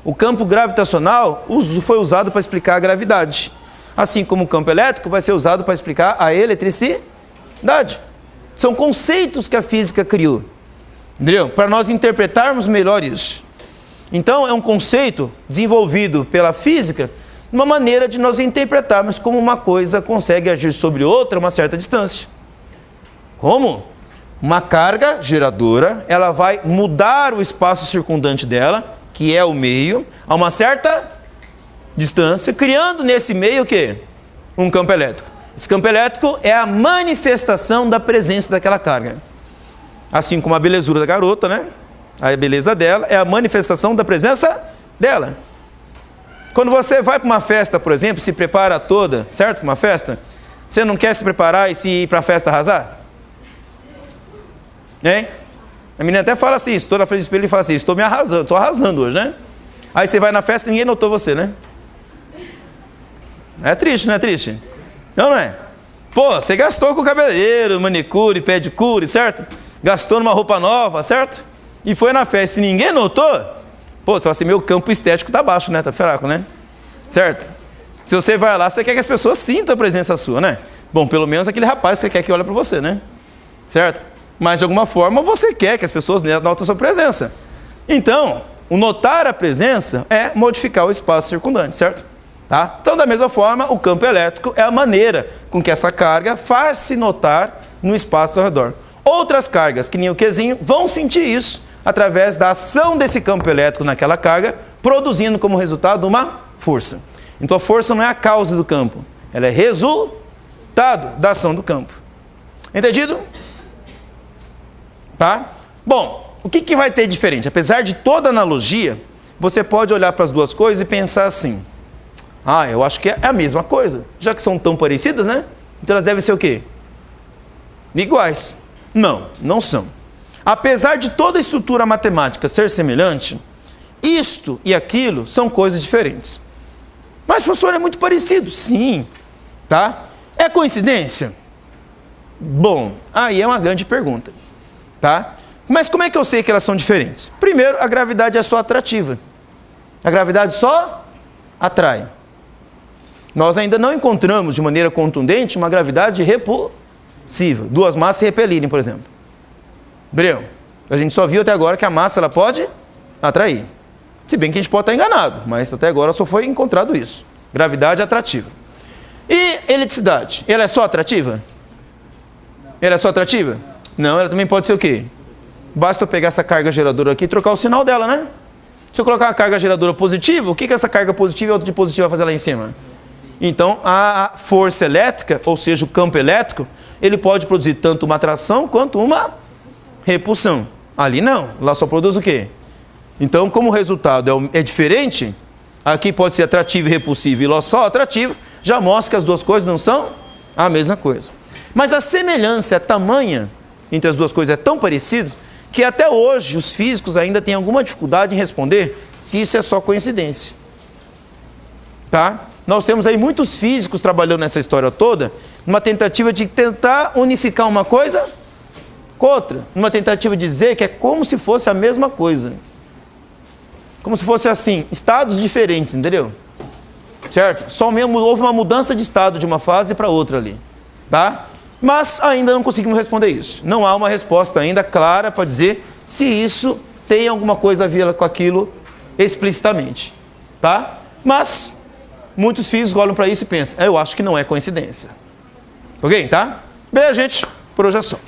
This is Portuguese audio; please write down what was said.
O campo gravitacional foi usado para explicar a gravidade, assim como o campo elétrico vai ser usado para explicar a eletricidade. São conceitos que a física criou, entendeu? Para nós interpretarmos melhor isso. Então, é um conceito desenvolvido pela física, uma maneira de nós interpretarmos como uma coisa consegue agir sobre outra a uma certa distância. Como? Uma carga geradora, ela vai mudar o espaço circundante dela, que é o meio, a uma certa distância, criando nesse meio o quê? Um campo elétrico. Esse campo elétrico é a manifestação da presença daquela carga. Assim como a belezura da garota, né? A beleza dela é a manifestação da presença dela. Quando você vai para uma festa, por exemplo, se prepara toda, certo? Uma festa, você não quer se preparar e se ir para a festa arrasar? Hein? A menina até fala assim, estou na frente do espelho e fala assim, estou me arrasando, estou arrasando hoje, né? Aí você vai na festa e ninguém notou você, né? É triste, não é triste? Não, não é? Pô, você gastou com o cabeleireiro, manicure, pedicure, certo? Gastou numa roupa nova, certo? E foi na festa e ninguém notou? Pô, você fala assim, meu campo estético tá baixo, né? Tá fraco, né? Certo? Se você vai lá, você quer que as pessoas sintam a presença sua, né? Bom, pelo menos aquele rapaz que você quer que olhe para você, né? Certo? Mas de alguma forma você quer que as pessoas notem a sua presença. Então, o notar a presença é modificar o espaço circundante, certo? Tá? Então, da mesma forma, o campo elétrico é a maneira com que essa carga faz-se notar no espaço ao redor. Outras cargas, que nem o Qzinho, vão sentir isso através da ação desse campo elétrico naquela carga, produzindo como resultado uma força. Então, a força não é a causa do campo, ela é resultado da ação do campo. Entendido? Tá? Bom, o que vai ter diferente? Apesar de toda analogia, você pode olhar para as duas coisas e pensar assim, ah, eu acho que é a mesma coisa, já que são tão parecidas, né? Então elas devem ser o quê? Iguais. Não, não são. Apesar de toda a estrutura matemática ser semelhante, isto e aquilo são coisas diferentes. Mas, professor, é muito parecido. Sim, tá? É coincidência? Bom, aí é uma grande pergunta. Tá? Mas como é que eu sei que elas são diferentes? Primeiro, a gravidade é só atrativa. A gravidade só atrai. Nós ainda não encontramos de maneira contundente uma gravidade repulsiva. Duas massas se repelirem, por exemplo. Breu, a gente só viu até agora que a massa ela pode atrair. Se bem que a gente pode estar enganado, mas até agora só foi encontrado isso. Gravidade atrativa. E eletricidade? Ela é só atrativa? Ela é só atrativa? Não, ela também pode ser o quê? Basta eu pegar essa carga geradora aqui e trocar o sinal dela, né? Se eu colocar uma carga geradora positiva, o que essa carga positiva e outra de positiva vai fazer lá em cima? Então, a força elétrica, ou seja, o campo elétrico, ele pode produzir tanto uma atração quanto uma repulsão. Ali não, lá só produz o quê? Então, como o resultado é diferente, aqui pode ser atrativo e repulsivo e lá só atrativo, já mostra que as duas coisas não são a mesma coisa. Mas a semelhança é tamanha entre as duas coisas, é tão parecido, que até hoje os físicos ainda têm alguma dificuldade em responder se isso é só coincidência. Tá? Nós temos aí muitos físicos trabalhando nessa história toda, numa tentativa de tentar unificar uma coisa com outra, numa tentativa de dizer que é como se fosse a mesma coisa. Como se fosse assim, estados diferentes, entendeu? Certo? Só mesmo houve uma mudança de estado de uma fase para outra ali. Tá? Mas ainda não conseguimos responder isso. Não há uma resposta ainda clara para dizer se isso tem alguma coisa a ver com aquilo explicitamente. Tá? Mas muitos físicos olham para isso e pensam, eu acho que não é coincidência. Ok? Tá? Beleza, gente? Por hoje é só.